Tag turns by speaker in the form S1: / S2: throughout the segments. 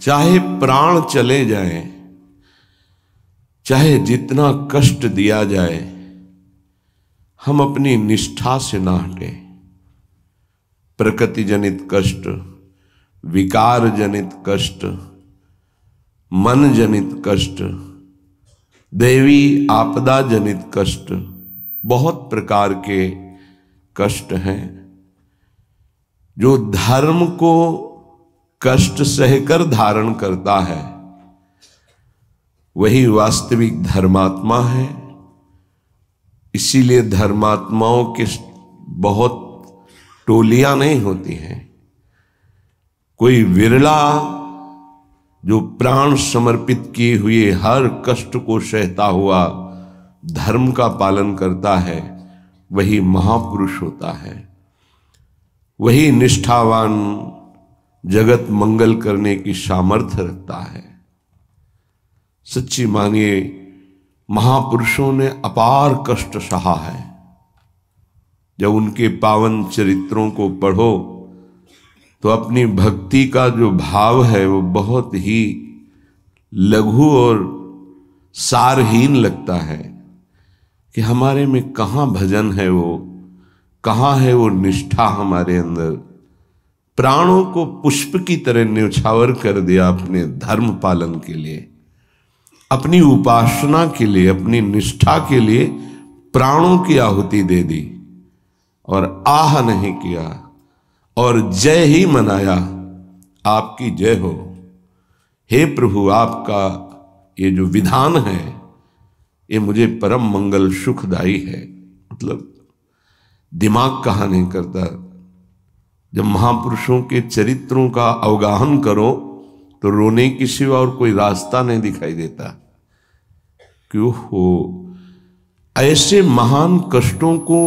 S1: चाहे प्राण चले जाए, चाहे जितना कष्ट दिया जाए, हम अपनी निष्ठा से ना हटें। प्रकृति जनित कष्ट, विकार जनित कष्ट, मन जनित कष्ट, दैवी आपदा जनित कष्ट, बहुत प्रकार के कष्ट हैं। जो धर्म को कष्ट सहकर धारण करता है वही वास्तविक धर्मात्मा है। इसीलिए धर्मात्माओं के बहुत टोलियां नहीं होती हैं। कोई विरला जो प्राण समर्पित किए हुए हर कष्ट को सहता हुआ धर्म का पालन करता है, वही महापुरुष होता है। वही निष्ठावान जगत मंगल करने की सामर्थ्य रखता है। सच्ची मानिए, महापुरुषों ने अपार कष्ट सहा है। जब उनके पावन चरित्रों को पढ़ो तो अपनी भक्ति का जो भाव है वो बहुत ही लघु और सारहीन लगता है कि हमारे में कहाँ भजन है, वो कहाँ है वो निष्ठा हमारे अंदर। प्राणों को पुष्प की तरह न्यौछावर कर दिया अपने धर्म पालन के लिए, अपनी उपासना के लिए, अपनी निष्ठा के लिए प्राणों की आहुति दे दी और आह नहीं किया और जय ही मनाया। आपकी जय हो हे प्रभु, आपका ये जो विधान है ये मुझे परम मंगल सुखदायी है। मतलब दिमाग कहाँ नहीं करता। जब महापुरुषों के चरित्रों का अवगाहन करो तो रोने के सिवा और कोई रास्ता नहीं दिखाई देता। क्यों हो ऐसे महान कष्टों को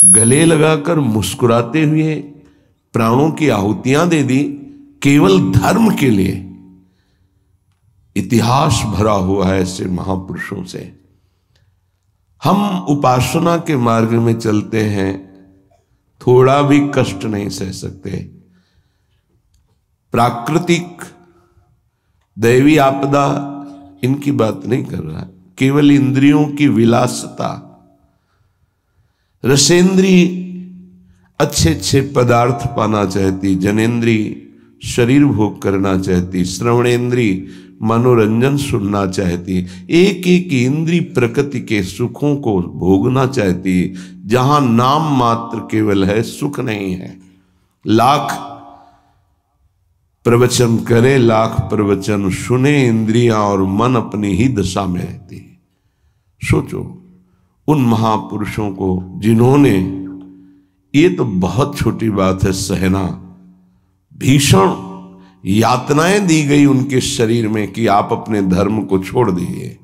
S1: गले लगाकर मुस्कुराते हुए प्राणों की आहुतियां दे दी केवल धर्म के लिए। इतिहास भरा हुआ है ऐसे महापुरुषों से। हम उपासना के मार्ग में चलते हैं, थोड़ा भी कष्ट नहीं सह सकते। प्राकृतिक दैवी आपदा इनकी बात नहीं कर रहा, केवल इंद्रियों की विलासता। रसेंद्री अच्छे अच्छे पदार्थ पाना चाहती, जनेन्द्री शरीर भोग करना चाहती, श्रवणेन्द्री मनोरंजन सुनना चाहती, एक एक इंद्री प्रकृति के सुखों को भोगना चाहती। जहां नाम मात्र केवल है, सुख नहीं है। लाख प्रवचन करे, लाख प्रवचन सुने, इंद्रियां और मन अपनी ही दशा में रहती। सोचो उन महापुरुषों को जिन्होंने, ये तो बहुत छोटी बात है सहना, भीषण यातनाएं दी गई उनके शरीर में कि आप अपने धर्म को छोड़ दीजिए।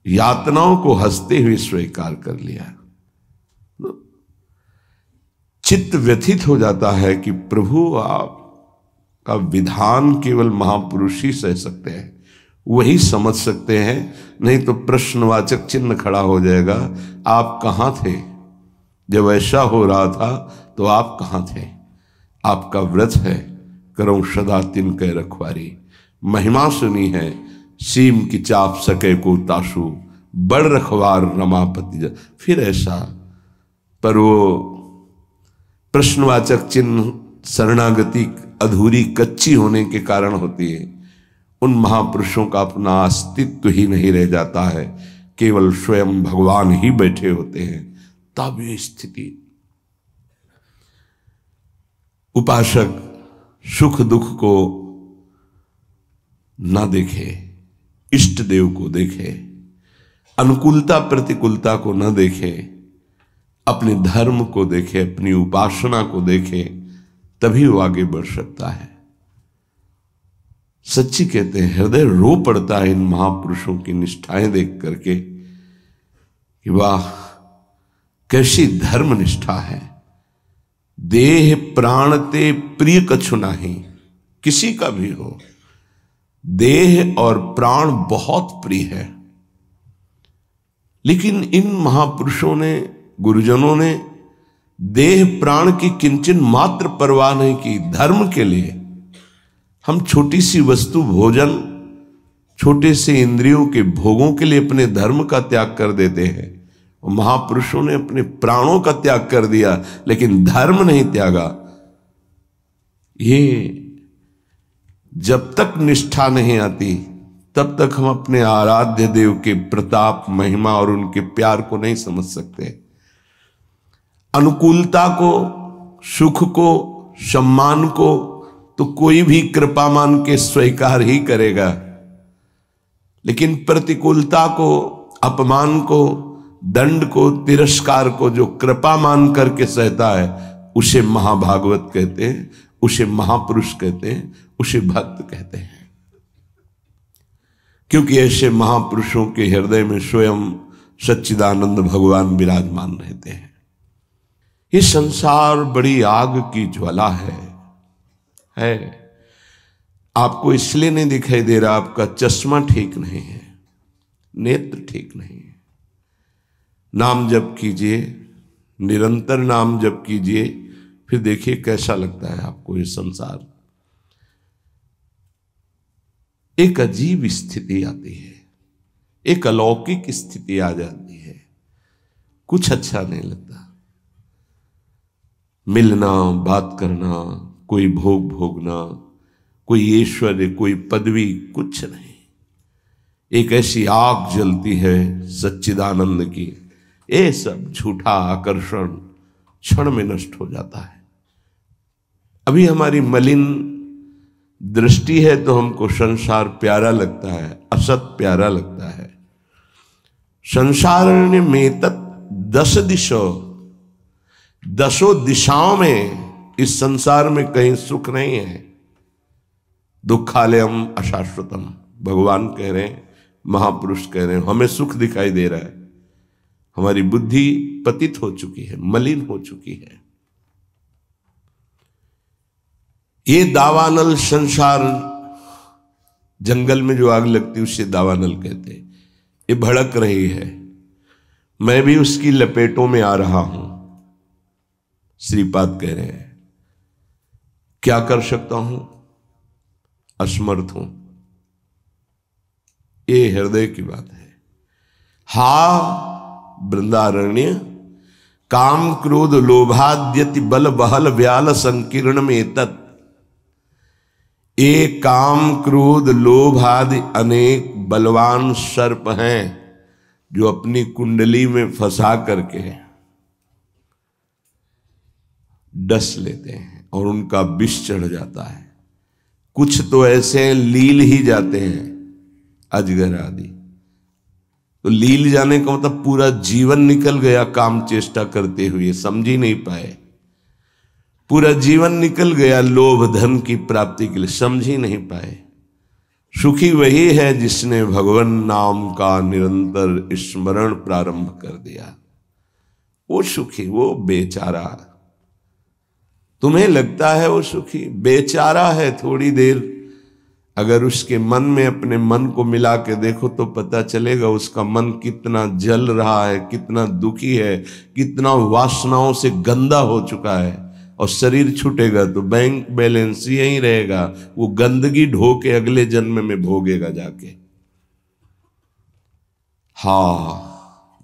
S1: यातनाओं को हंसते हुए स्वीकार कर लिया। चित्त व्यथित हो जाता है कि प्रभु आपका विधान केवल महापुरुष ही सह सकते हैं, वही समझ सकते हैं। नहीं तो प्रश्नवाचक चिन्ह खड़ा हो जाएगा, आप कहाँ थे जब ऐसा हो रहा था, तो आप कहाँ थे। आपका व्रत है करो सदा तिन कै रखवारी, महिमा सुनी है सीम की चाप सके को ताशु, बड़ रखवार रमापति। फिर ऐसा, पर वो प्रश्नवाचक चिन्ह शरणागति अधूरी कच्ची होने के कारण होती है। उन महापुरुषों का अपना अस्तित्व ही नहीं रह जाता है, केवल स्वयं भगवान ही बैठे होते हैं। तब ये स्थिति, उपासक सुख दुख को ना देखे, इष्ट देव को देखे, अनुकूलता प्रतिकूलता को न देखे, अपने धर्म को देखे, अपनी उपासना को देखे, तभी वो आगे बढ़ सकता है। सच्ची कहते हैं, हृदय रो पड़ता है इन महापुरुषों की निष्ठाएं देख करके कि वाह कैसी धर्म निष्ठा है। देह प्राण ते प्रिय कछु नहीं, किसी का भी हो, देह और प्राण बहुत प्रिय है। लेकिन इन महापुरुषों ने, गुरुजनों ने देह प्राण की किंचन मात्र परवाह नहीं की। धर्म के लिए हम छोटी सी वस्तु भोजन, छोटे से इंद्रियों के भोगों के लिए अपने धर्म का त्याग कर देते हैं। और महापुरुषों ने अपने प्राणों का त्याग कर दिया, लेकिन धर्म नहीं त्यागा। ये जब तक निष्ठा नहीं आती तब तक हम अपने आराध्य देव के प्रताप, महिमा और उनके प्यार को नहीं समझ सकते। अनुकूलता को, सुख को, सम्मान को तो कोई भी कृपा मान के स्वीकार ही करेगा, लेकिन प्रतिकूलता को, अपमान को, दंड को, तिरस्कार को जो कृपा मान करके सहता है, उसे महाभागवत कहते हैं, उसे महापुरुष कहते हैं, उसे भक्त कहते हैं। क्योंकि ऐसे महापुरुषों के हृदय में स्वयं सच्चिदानंद भगवान विराजमान रहते हैं। ये संसार बड़ी आग की ज्वाला है। आपको इसलिए नहीं दिखाई दे रहा, आपका चश्मा ठीक नहीं है, नेत्र ठीक नहीं है। नाम जप कीजिए, निरंतर नाम जप कीजिए, फिर देखिए कैसा लगता है आपको ये संसार। एक अजीब स्थिति आती है, एक अलौकिक स्थिति आ जाती है, कुछ अच्छा नहीं लगता। मिलना, बात करना, कोई भोग भोगना, कोई ऐश्वर्य, कोई पदवी, कुछ नहीं। एक ऐसी आग जलती है सच्चिदानंद की, ये सब झूठा आकर्षण क्षण में नष्ट हो जाता है। अभी हमारी मलिन दृष्टि है तो हमको संसार प्यारा लगता है, असत प्यारा लगता है। संसार में तत् 10 दिशों, 10 दिशाओं में इस संसार में कहीं सुख नहीं है। दुखालयम अशाश्वतम, भगवान कह रहे हैं, महापुरुष कह रहे हैं, हमें सुख दिखाई दे रहा है। हमारी बुद्धि पतित हो चुकी है, मलिन हो चुकी है। ये दावानल संसार, जंगल में जो आग लगती है उसे दावानल कहते हैं। ये भड़क रही है, मैं भी उसकी लपेटों में आ रहा हूं। श्रीपाद कह रहे हैं, क्या कर सकता हूं, असमर्थ हूं। ये हृदय की बात है। हा वृंदारण्य काम क्रोध लोभाद्यति बल बहल व्याल संकीर्ण में तत्। ये काम क्रोध लोभ आदि अनेक बलवान सर्प हैं जो अपनी कुंडली में फंसा करके डस लेते हैं और उनका विष चढ़ जाता है। कुछ तो ऐसे लील ही जाते हैं, अजगर आदि। तो लील जाने का मतलब पूरा जीवन निकल गया काम चेष्टा करते हुए, समझ ही नहीं पाए। पूरा जीवन निकल गया लोभ धन की प्राप्ति के लिए, समझ ही नहीं पाए। सुखी वही है जिसने भगवान नाम का निरंतर स्मरण प्रारंभ कर दिया। वो सुखी, वो बेचारा। तुम्हें लगता है वो सुखी, बेचारा है। थोड़ी देर अगर उसके मन में अपने मन को मिला के देखो तो पता चलेगा उसका मन कितना जल रहा है, कितना दुखी है, कितना वासनाओं से गंदा हो चुका है। और शरीर छूटेगा तो बैंक बैलेंस यही रहेगा, वो गंदगी ढो के अगले जन्म में भोगेगा जाके।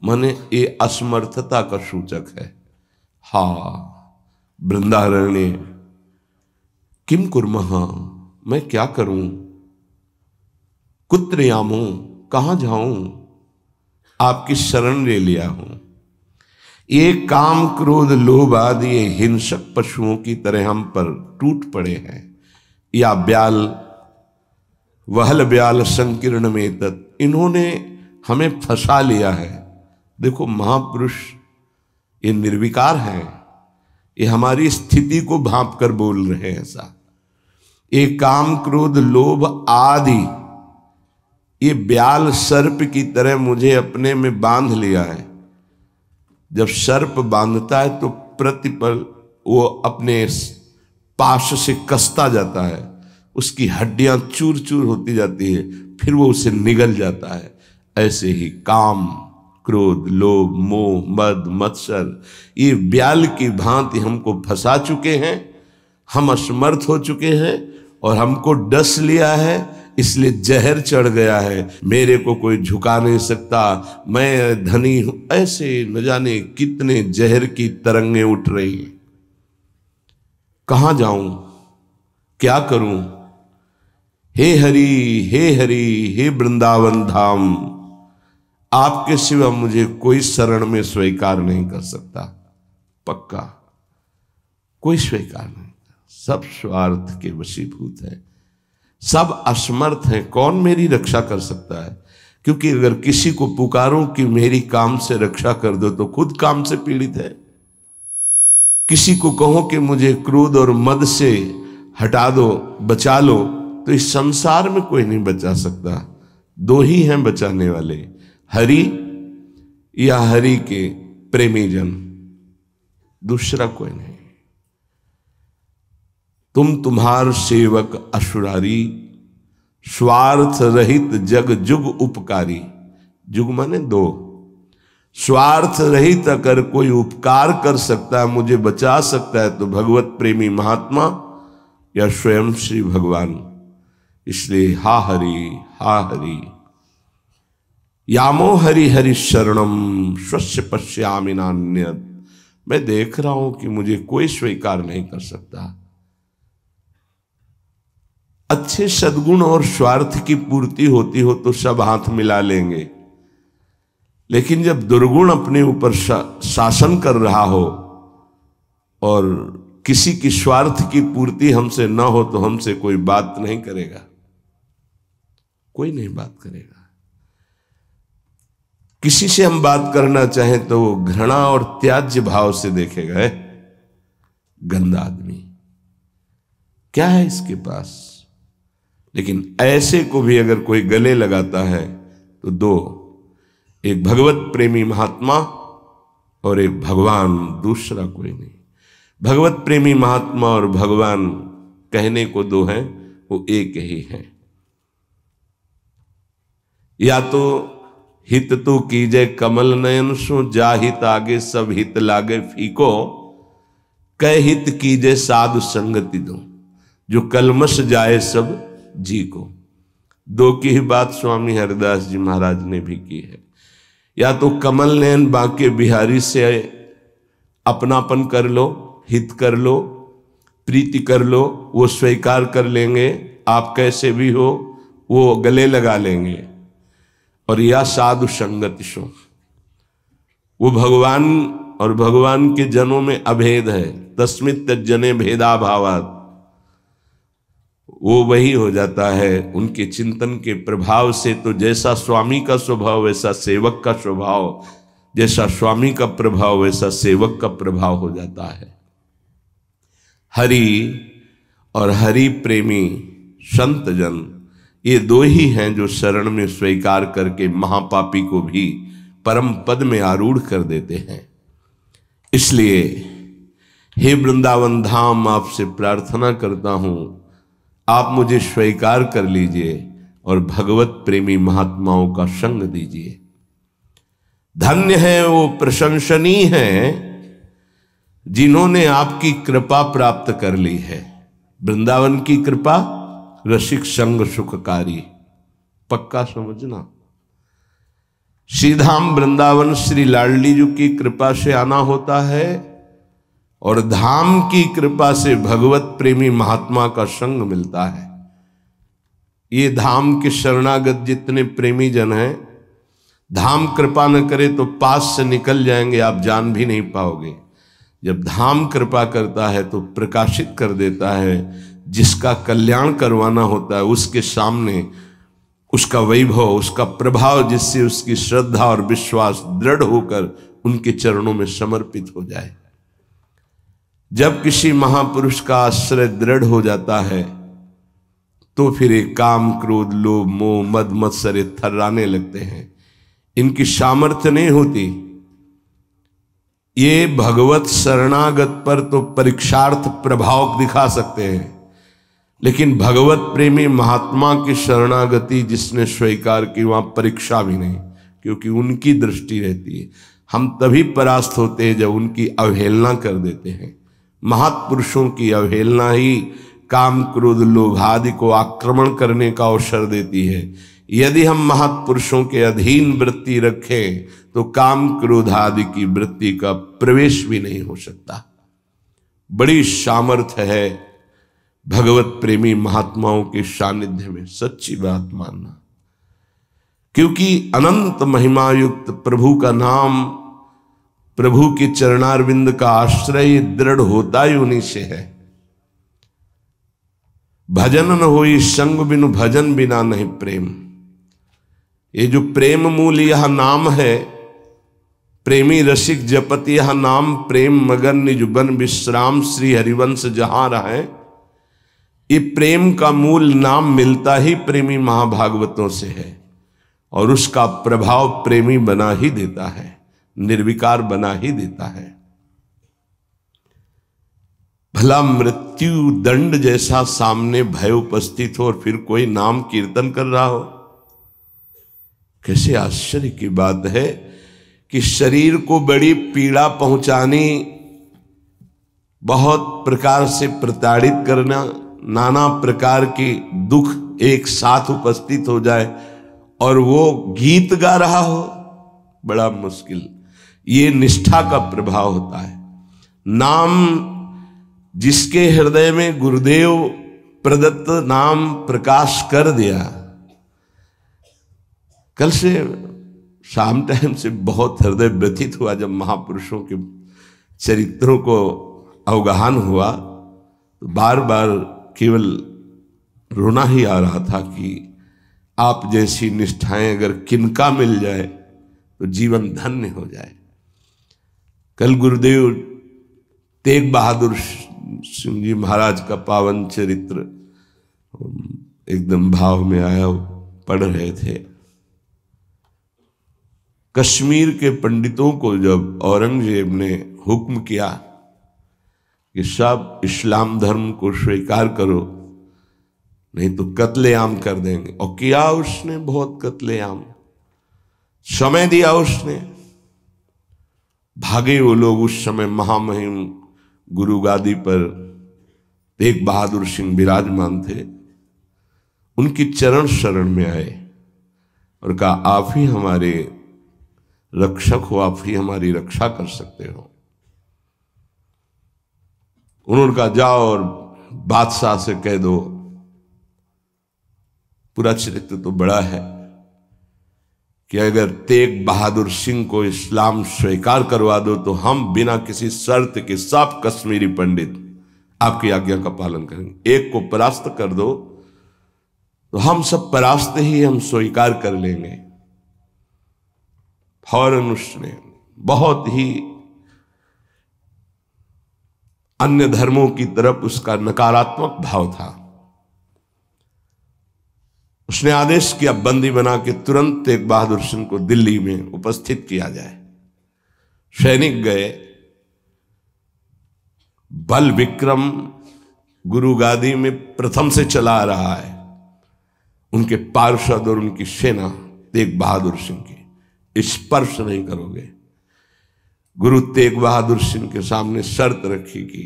S1: माने ये असमर्थता का सूचक है। वृंदारण्य किम कुर्मः, मैं क्या करूं, कुत्र यामो, कहां जाऊं, आपकी शरण ले लिया हूं। ये काम क्रोध लोभ आदि ये हिंसक पशुओं की तरह हम पर टूट पड़े हैं। या ब्याल, वहल ब्याल संकीर्ण में तत्, इन्होंने हमें फंसा लिया है। देखो महापुरुष ये निर्विकार हैं, ये हमारी स्थिति को भांप कर बोल रहे हैं ऐसा। ये काम क्रोध लोभ आदि ये ब्याल सर्प की तरह मुझे अपने में बांध लिया है। जब सर्प बांधता है तो प्रतिपल वो अपने पाश से कसता जाता है, उसकी हड्डियां चूर चूर होती जाती है, फिर वो उसे निगल जाता है। ऐसे ही काम क्रोध लोभ मोह मद मत्सर ये ब्याल की भांति हमको फंसा चुके हैं। हम असमर्थ हो चुके हैं और हमको डस लिया है, इसलिए जहर चढ़ गया है, मेरे को कोई झुका नहीं सकता, मैं धनी हूं, ऐसे न जाने कितने जहर की तरंगें उठ रही हैं। कहां जाऊं, क्या करूं? हे हरि, हे हरि, हे वृंदावन धाम, आपके सिवा मुझे कोई शरण में स्वीकार नहीं कर सकता। पक्का कोई स्वीकार नहीं, सब स्वार्थ के वशीभूत है, सब असमर्थ हैं। कौन मेरी रक्षा कर सकता है? क्योंकि अगर किसी को पुकारूं कि मेरी काम से रक्षा कर दो तो खुद काम से पीड़ित है। किसी को कहो कि मुझे क्रोध और मद से हटा दो, बचा लो, तो इस संसार में कोई नहीं बचा सकता। दो ही हैं बचाने वाले, हरि या हरि के प्रेमी जन, दूसरा कोई नहीं। तुम तुम्हार सेवक असुरारी, स्वार्थ रहित जग जुग उपकारी। जुग माने दो। स्वार्थ रहित अगर कोई उपकार कर सकता है, मुझे बचा सकता है, तो भगवत प्रेमी महात्मा या स्वयं श्री भगवान। इसलिए हा हरि, हा हरि, यामो हरि हरि शरणम स्वस्य पश्यामि नान्यत्। मैं देख रहा हूं कि मुझे कोई स्वीकार नहीं कर सकता। अच्छे सद्गुण और स्वार्थ की पूर्ति होती हो तो सब हाथ मिला लेंगे, लेकिन जब दुर्गुण अपने ऊपर शासन कर रहा हो और किसी की स्वार्थ की पूर्ति हमसे न हो तो हमसे कोई बात नहीं करेगा, कोई नहीं बात करेगा। किसी से हम बात करना चाहें तो वो घृणा और त्याज्य भाव से देखेगा, है गंदा आदमी, क्या है इसके पास। लेकिन ऐसे को भी अगर कोई गले लगाता है तो दो, एक भगवत प्रेमी महात्मा और एक भगवान, दूसरा कोई नहीं। भगवत प्रेमी महात्मा और भगवान कहने को दो हैं, वो एक ही हैं। या तो हित तो कीजे कमल नयन सो, जा हित आगे सब हित लागे फीको, कह हित कीजे साधु संगति दो, जो कलमश जाए सब जी को। दो की ही बात स्वामी हरिदास जी महाराज ने भी की है। या तो कमल नयन बांके बिहारी से अपनापन कर लो, हित कर लो, प्रीति कर लो, वो स्वीकार कर लेंगे, आप कैसे भी हो वो गले लगा लेंगे। और या साधु संगति सो, वो भगवान और भगवान के जनों में अभेद है, तस्मित् तज्जने भेदा भावात्, वो वही हो जाता है उनके चिंतन के प्रभाव से। तो जैसा स्वामी का स्वभाव वैसा सेवक का स्वभाव, जैसा स्वामी का प्रभाव वैसा सेवक का प्रभाव हो जाता है। हरि और हरि प्रेमी संत जन, ये दो ही हैं जो शरण में स्वीकार करके महापापी को भी परम पद में आरूढ़ कर देते हैं। इसलिए हे वृंदावन धाम, आपसे प्रार्थना करता हूं, आप मुझे स्वीकार कर लीजिए और भगवत प्रेमी महात्माओं का संग दीजिए। धन्य है वो, प्रशंसनीय है जिन्होंने आपकी कृपा प्राप्त कर ली है। वृंदावन की कृपा रसिक संग सुखकारी, पक्का समझना। श्रीधाम वृंदावन श्री लाडली जी की कृपा से आना होता है और धाम की कृपा से भगवत प्रेमी महात्मा का संग मिलता है। ये धाम के शरणागत जितने प्रेमी जन हैं, धाम कृपा न करे तो पास से निकल जाएंगे, आप जान भी नहीं पाओगे। जब धाम कृपा करता है तो प्रकाशित कर देता है, जिसका कल्याण करवाना होता है उसके सामने उसका वैभव, उसका प्रभाव, जिससे उसकी श्रद्धा और विश्वास दृढ़ होकर उनके चरणों में समर्पित हो जाए। जब किसी महापुरुष का आश्रय दृढ़ हो जाता है तो फिर एक काम क्रोध लोभ मोह मद मत्सर थर्राने लगते हैं, इनकी सामर्थ्य नहीं होती। ये भगवत शरणागत पर तो परीक्षार्थ प्रभाव दिखा सकते हैं, लेकिन भगवत प्रेमी महात्मा की शरणागति जिसने स्वीकार की, वहां परीक्षा भी नहीं, क्योंकि उनकी दृष्टि रहती है। हम तभी परास्त होते हैं जब उनकी अवहेलना कर देते हैं। महापुरुषों की अवहेलना ही काम क्रोध लोभ आदि को आक्रमण करने का अवसर देती है। यदि हम महापुरुषों के अधीन वृत्ति रखें तो काम क्रोध आदि की वृत्ति का प्रवेश भी नहीं हो सकता। बड़ी सामर्थ्य है भगवत प्रेमी महात्माओं के सानिध्य में, सच्ची बात मानना। क्योंकि अनंत महिमा युक्त प्रभु का नाम, प्रभु के चरणारविंद का आश्रय दृढ़ होता ही उन्हीं से है। भजन न होई संग बिनु भजन बिना नहीं प्रेम। ये जो प्रेम मूल यह नाम है, प्रेमी रसिक जपत यह नाम, प्रेम मगन निज बन विश्राम, श्री हरिवंश जहां रहे। ये प्रेम का मूल नाम मिलता ही प्रेमी महाभागवतों से है और उसका प्रभाव प्रेमी बना ही देता है, निर्विकार बना ही देता है। भला मृत्यु दंड जैसा सामने भय उपस्थित हो और फिर कोई नाम कीर्तन कर रहा हो। कैसे आश्चर्य की बात है कि शरीर को बड़ी पीड़ा पहुंचानी, बहुत प्रकार से प्रताड़ित करना, नाना प्रकार के दुख एक साथ उपस्थित हो जाए और वो गीत गा रहा हो, बड़ा मुश्किल। ये निष्ठा का प्रभाव होता है। नाम जिसके हृदय में गुरुदेव प्रदत्त नाम प्रकाश कर दिया। कल से शाम टाइम से बहुत हृदय व्यथित हुआ जब महापुरुषों के चरित्रों को अवगाहन हुआ, तो बार बार केवल रोना ही आ रहा था कि आप जैसी निष्ठाएं अगर किनका मिल जाए तो जीवन धन्य हो जाए। कल गुरुदेव तेग बहादुर सिंह जी महाराज का पावन चरित्र एकदम भाव में आया, पढ़ रहे थे। कश्मीर के पंडितों को जब औरंगजेब ने हुक्म किया कि सब इस्लाम धर्म को स्वीकार करो नहीं तो कत्लेआम कर देंगे, और किया उसने बहुत कत्लेआम, समय दिया उसने। भागे वो लोग। उस समय महामहिम गुरु गादी पर तेग बहादुर सिंह विराजमान थे। उनकी चरण शरण में आए और कहा आप ही हमारे रक्षक हो, आप ही हमारी रक्षा कर सकते हो। उन्होंने कहा जाओ और बादशाह से कह दो। पूरा चरित्र तो बड़ा है कि अगर तेग बहादुर सिंह को इस्लाम स्वीकार करवा दो तो हम बिना किसी शर्त के सब कश्मीरी पंडित आपकी आज्ञा का पालन करेंगे। एक को परास्त कर दो तो हम सब परास्त ही हम स्वीकार कर लेंगे। फौरन उसने बहुत ही अन्य धर्मों की तरफ उसका नकारात्मक भाव था। उसने आदेश किया बंदी बना के तुरंत तेग बहादुर सिंह को दिल्ली में उपस्थित किया जाए। सैनिक गए। बल विक्रम गुरु गादी में प्रथम से चला आ रहा है। उनके पार्षद और उनकी सेना तेग बहादुर सिंह की स्पर्श नहीं करोगे। गुरु तेग बहादुर सिंह के सामने शर्त रखी कि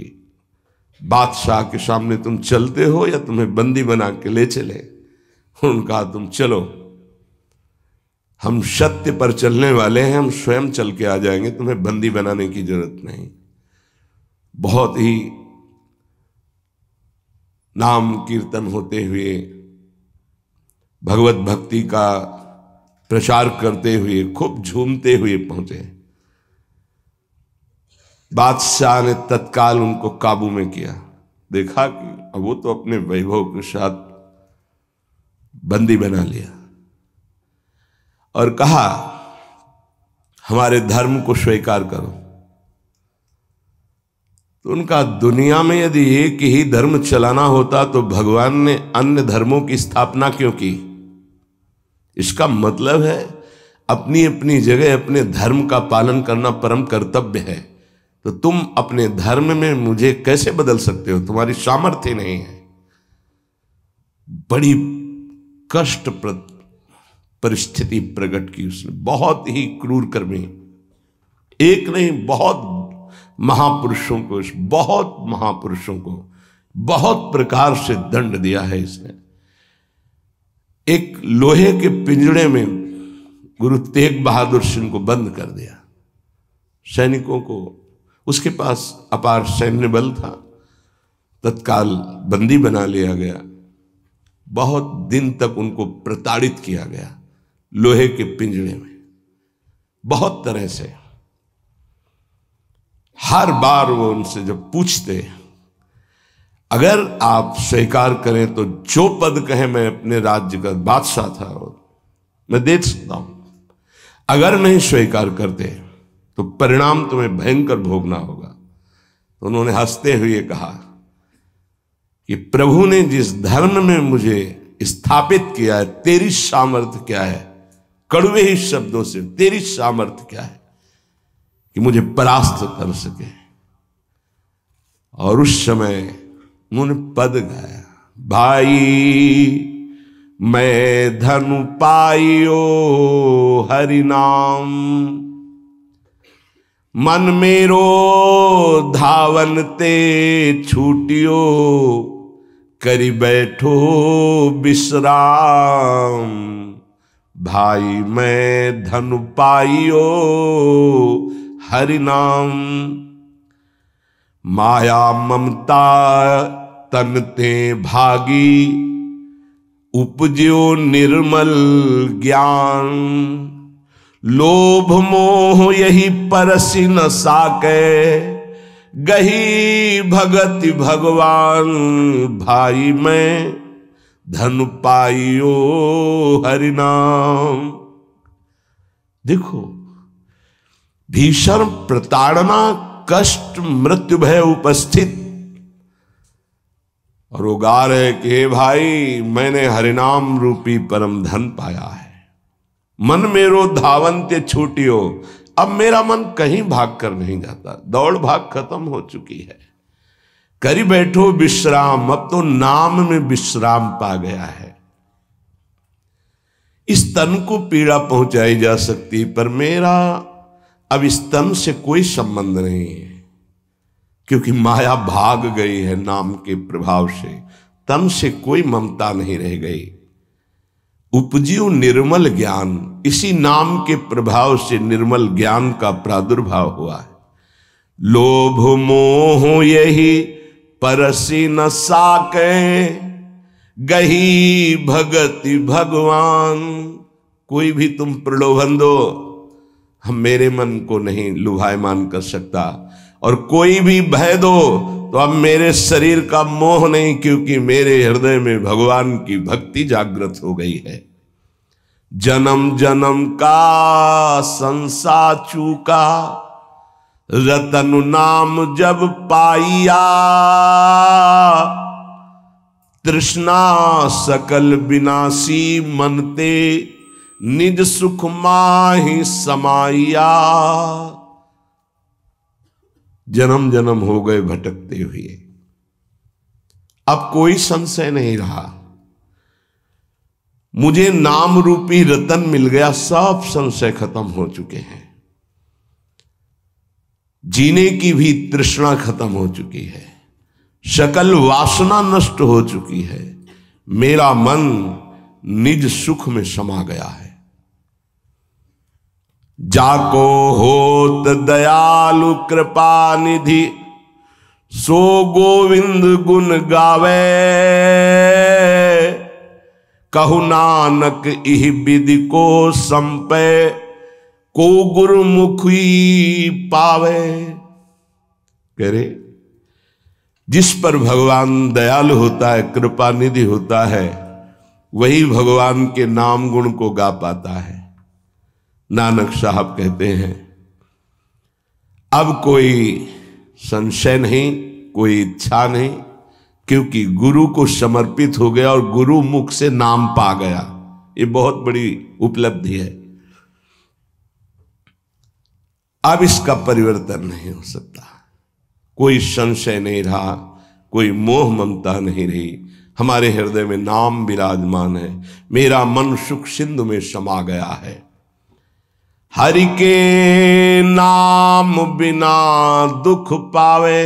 S1: बादशाह के सामने तुम चलते हो या तुम्हें बंदी बना के ले चले। उनका तुम चलो, हम सत्य पर चलने वाले हैं, हम स्वयं चल के आ जाएंगे, तुम्हें बंदी बनाने की जरूरत नहीं। बहुत ही नाम कीर्तन होते हुए, भगवत भक्ति का प्रचार करते हुए, खूब झूमते हुए पहुंचे। बादशाह ने तत्काल उनको काबू में किया। देखा कि अब वो तो अपने वैभव के साथ बंदी बना लिया और कहा हमारे धर्म को स्वीकार करो। तो उनका दुनिया में यदि एक ही धर्म चलाना होता तो भगवान ने अन्य धर्मों की स्थापना क्यों की? इसका मतलब है अपनी अपनी जगह अपने धर्म का पालन करना परम कर्तव्य है। तो तुम अपने धर्म में मुझे कैसे बदल सकते हो? तुम्हारी सामर्थ्य नहीं है। बड़ी कष्टप्रद परिस्थिति प्रकट की उसने, बहुत ही क्रूर कर्मी। एक नहीं बहुत महापुरुषों को बहुत प्रकार से दंड दिया है इसने। एक लोहे के पिंजड़े में गुरु तेग बहादुर सिंह को बंद कर दिया। सैनिकों को, उसके पास अपार सैन्य बल था, तत्काल बंदी बना लिया गया। बहुत दिन तक उनको प्रताड़ित किया गया लोहे के पिंजड़े में, बहुत तरह से। हर बार वो उनसे जब पूछते, अगर आप स्वीकार करें तो जो पद कहे मैं अपने राज्य का बादशाह था और मैं दे सकता हूं, अगर नहीं स्वीकार करते तो परिणाम तुम्हें भयंकर भोगना होगा। तो उन्होंने हंसते हुए कहा कि प्रभु ने जिस धर्म में मुझे स्थापित किया है, तेरी सामर्थ्य क्या है, कड़वे ही शब्दों से, तेरी सामर्थ्य क्या है कि मुझे परास्त कर सके। और उस समय उन्होंने पद गाया, भाई मैं धनु पाइयो हरि नाम, मन मेरो धावन ते छूटियो, करी बैठो विश्राम। भाई मैं धनु पाइयो हरि नाम, माया ममता तन ते भागी, उपज्यो निर्मल ज्ञान। लोभ मोह यही परसि न साके, गही भगति भगवान। भाई मैं धन पाइयो हरि नाम। देखो, भीषण प्रताड़ना, कष्ट, मृत्यु भय उपस्थित, और वो गा रहे कि भाई मैंने हरिनाम रूपी परम धन पाया है। मन मेरो धावन्ते छूटियो, अब मेरा मन कहीं भाग कर नहीं जाता, दौड़ भाग खत्म हो चुकी है। करी बैठो विश्राम, अब तो नाम में विश्राम पा गया है। इस तन को पीड़ा पहुंचाई जा सकती, पर मेरा अब इस तन से कोई संबंध नहीं है, क्योंकि माया भाग गई है नाम के प्रभाव से, तन से कोई ममता नहीं रह गई। उपजियो निर्मल ज्ञान, इसी नाम के प्रभाव से निर्मल ज्ञान का प्रादुर्भाव हुआ है। लोभ मोह यही परसि न साके, गही भगति भगवान। कोई भी तुम प्रलोभन दो, हम मेरे मन को नहीं लुभायमान कर सकता, और कोई भी भय दो तो अब मेरे शरीर का मोह नहीं, क्योंकि मेरे हृदय में भगवान की भक्ति जागृत हो गई है। जन्म जन्म का संसार चूका, रतन नाम जब पाइया। तृष्णा सकल विनाशी, मनते निज सुख माहि समाइया। जन्म जन्म हो गए भटकते हुए, अब कोई संशय नहीं रहा। मुझे नाम रूपी रतन मिल गया, सब संशय खत्म हो चुके हैं। जीने की भी तृष्णा खत्म हो चुकी है, सकल वासना नष्ट हो चुकी है। मेरा मन निज सुख में समा गया है। जाको होत दयालु कृपा निधि, सो गोविंद गुण गावे। कहु नानक इह विधि को संपे, को गुरुमुखी पावे। कह रहे, जिस पर भगवान दयालु होता है, कृपा निधि होता है, वही भगवान के नाम गुण को गा पाता है। नानक साहब कहते हैं, अब कोई संशय नहीं, कोई इच्छा नहीं, क्योंकि गुरु को समर्पित हो गया और गुरु मुख से नाम पा गया। ये बहुत बड़ी उपलब्धि है। अब इसका परिवर्तन नहीं हो सकता, कोई संशय नहीं रहा, कोई मोह ममता नहीं रही। हमारे हृदय में नाम विराजमान है। मेरा मन सुख सिंधु में समा गया है। हरि के नाम बिना दुख पावे,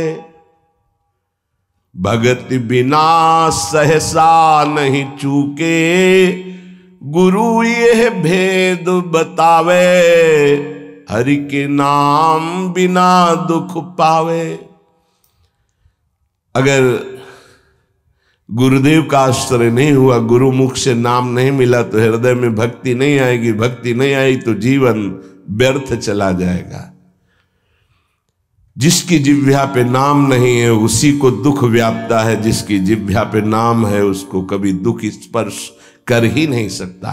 S1: भगति बिना सहसा नहीं चूके, गुरु यह भेद बतावे, हरि के नाम बिना दुख पावे। अगर गुरुदेव का आश्रय नहीं हुआ, गुरु मुख से नाम नहीं मिला, तो हृदय में भक्ति नहीं आएगी। भक्ति नहीं आई तो जीवन व्यर्थ चला जाएगा। जिसकी जिह्वा पे नाम नहीं है उसी को दुख व्यापता है, जिसकी जिह्वा पे नाम है उसको कभी दुख स्पर्श कर ही नहीं सकता।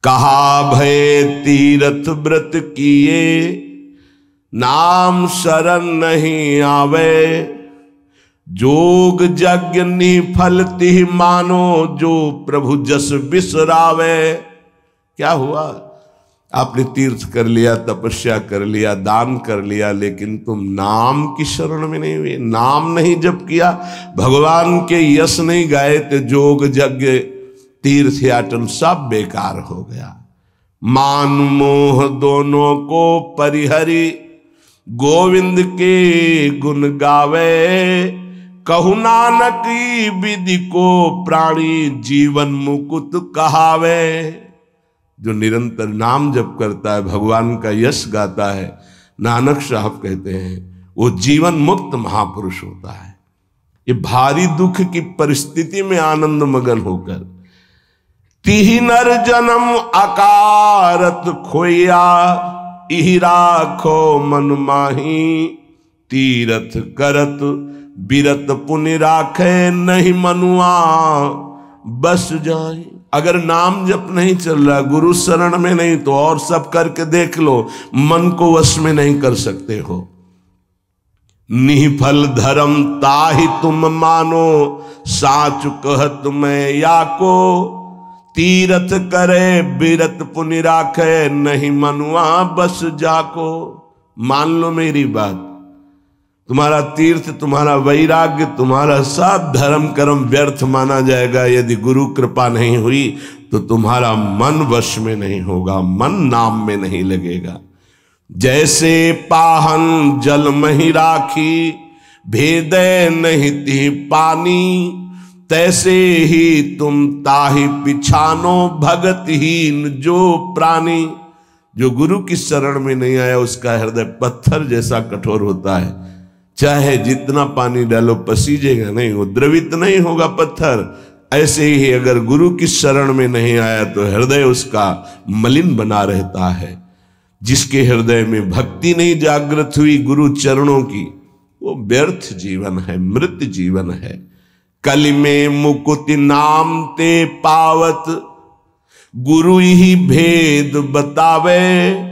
S1: कहा भय तीर्थ व्रत किए, नाम शरण नहीं आवे, जोग यज्ञ निफल तिहि मानो, जो प्रभु जस बिसरावे। क्या हुआ? आपने तीर्थ कर लिया, तपस्या कर लिया, दान कर लिया, लेकिन तुम नाम की शरण में नहीं हुए, नाम नहीं जप किया, भगवान के यश नहीं गाए, तो जोग यज्ञ तीर्थ याटन सब बेकार हो गया। मान मोह दोनों को परिहरी, गोविंद के गुण गावे, कहु नानक विधि को प्राणी, जीवन मुकुट कहावे। जो निरंतर नाम जप करता है, भगवान का यश गाता है, नानक साहब कहते हैं वो जीवन मुक्त महापुरुष होता है। ये भारी दुख की परिस्थिति में आनंद मगन होकर, तिहि नर जन्म अकारत खोया, इहि राखो मन माही, तीरथ करत बिरत पुनि राखे, नहीं मनुआ बस जाए। अगर नाम जप नहीं चल रहा, गुरु शरण में नहीं, तो और सब करके देख लो, मन को वश में नहीं कर सकते हो। निफल धर्म ताहि तुम मानो, साच कहत मैं या को, तीरथ करे बिरत पुनि राखे, नहीं मनुआ बस जाको। मान लो मेरी बात, तुम्हारा तीर्थ, तुम्हारा वैराग्य, तुम्हारा सब धर्म कर्म व्यर्थ माना जाएगा यदि गुरु कृपा नहीं हुई, तो तुम्हारा मन वश में नहीं होगा, मन नाम में नहीं लगेगा। जैसे पाहन जल मही राखी, भेदे नहीं ती पानी, तैसे ही तुम ताहि पिछानो, भगतहीन जो प्राणी। जो गुरु की शरण में नहीं आया उसका हृदय पत्थर जैसा कठोर होता है, चाहे जितना पानी डालो पसीजेगा नहीं, वो द्रवित नहीं होगा पत्थर। ऐसे ही अगर गुरु की शरण में नहीं आया तो हृदय उसका मलिन बना रहता है। जिसके हृदय में भक्ति नहीं जागृत हुई गुरु चरणों की, वो व्यर्थ जीवन है, मृत जीवन है। कलि में मुकुति नाम ते पावत, गुरु ही भेद बतावे,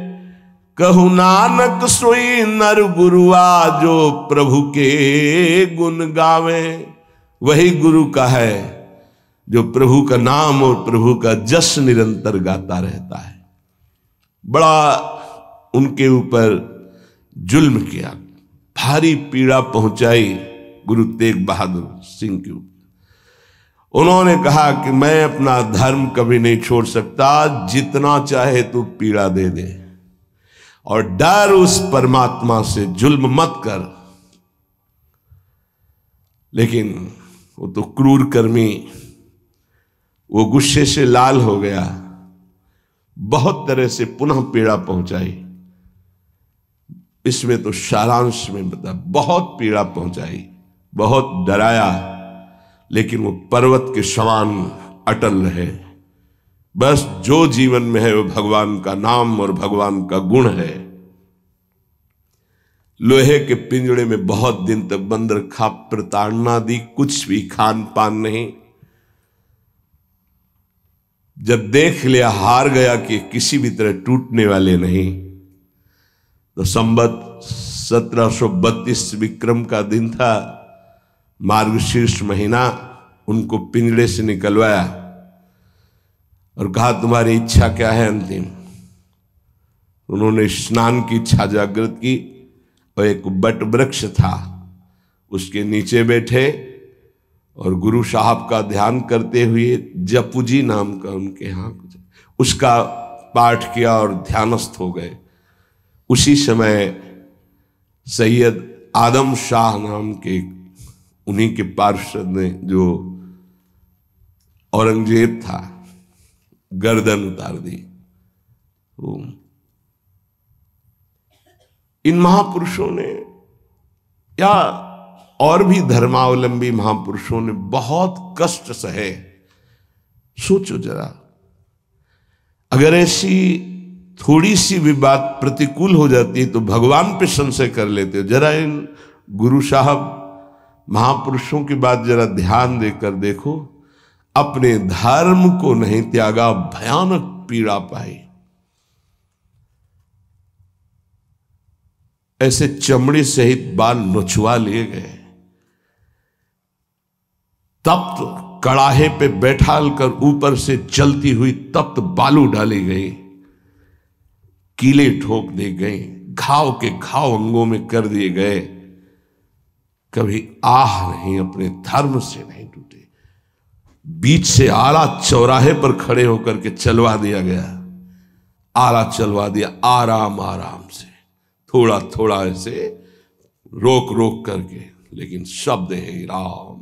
S1: कहु नानक सोई नर गुरुआ, जो प्रभु के गुण गावे। वही गुरु का है जो प्रभु का नाम और प्रभु का जस निरंतर गाता रहता है। बड़ा उनके ऊपर जुल्म किया, भारी पीड़ा पहुंचाई गुरु तेग बहादुर सिंह के ऊपर। उन्होंने कहा कि मैं अपना धर्म कभी नहीं छोड़ सकता, जितना चाहे तू पीड़ा दे दे, और डर उस परमात्मा से, जुल्म मत कर। लेकिन वो तो क्रूर कर्मी, वो गुस्से से लाल हो गया, बहुत तरह से पुनः पीड़ा पहुंचाई। इसमें तो सारांश में बता, बहुत पीड़ा पहुंचाई, बहुत डराया, लेकिन वो पर्वत के समान अटल रहे। बस जो जीवन में है वो भगवान का नाम और भगवान का गुण है। लोहे के पिंजड़े में बहुत दिन तक बंद रखा, प्रताड़ना दी, कुछ भी खान पान नहीं। जब देख लिया हार गया कि किसी भी तरह टूटने वाले नहीं, तो संवत 1732 विक्रम का दिन था, मार्गशीर्ष महीना। उनको पिंजड़े से निकलवाया और कहा तुम्हारी इच्छा क्या है अंतिम। उन्होंने स्नान की इच्छा जागृत की और एक बट वृक्ष था उसके नीचे बैठे और गुरु साहब का ध्यान करते हुए, जपू जी नाम का उनके यहाँ कुछ, उसका पाठ किया और ध्यानस्थ हो गए। उसी समय सैयद आदम शाह नाम के उन्हीं के पार्षद ने, जो औरंगजेब था, गर्दन उतार दी। इन महापुरुषों ने या और भी धर्मावलंबी महापुरुषों ने बहुत कष्ट सहे। सोचो जरा, अगर ऐसी थोड़ी सी भी बात प्रतिकूल हो जाती है तो भगवान पे संशय कर लेते हो। जरा इन गुरु साहब महापुरुषों की बात जरा ध्यान देकर देखो। अपने धर्म को नहीं त्यागा, भयानक पीड़ा पाई। ऐसे चमड़ी सहित बाल नोचवा लिए गए, तप्त कड़ाहे पे बैठाल कर ऊपर से चलती हुई तप्त बालू डाली गई, कीले ठोक दी गई, घाव के घाव अंगों में कर दिए गए। कभी आह नहीं, अपने धर्म से नहीं टूटे। बीच से आला चौराहे पर खड़े होकर के चलवा दिया गया, आला चलवा दिया, आराम आराम से, थोड़ा थोड़ा ऐसे रोक रोक करके, लेकिन शब्द है राम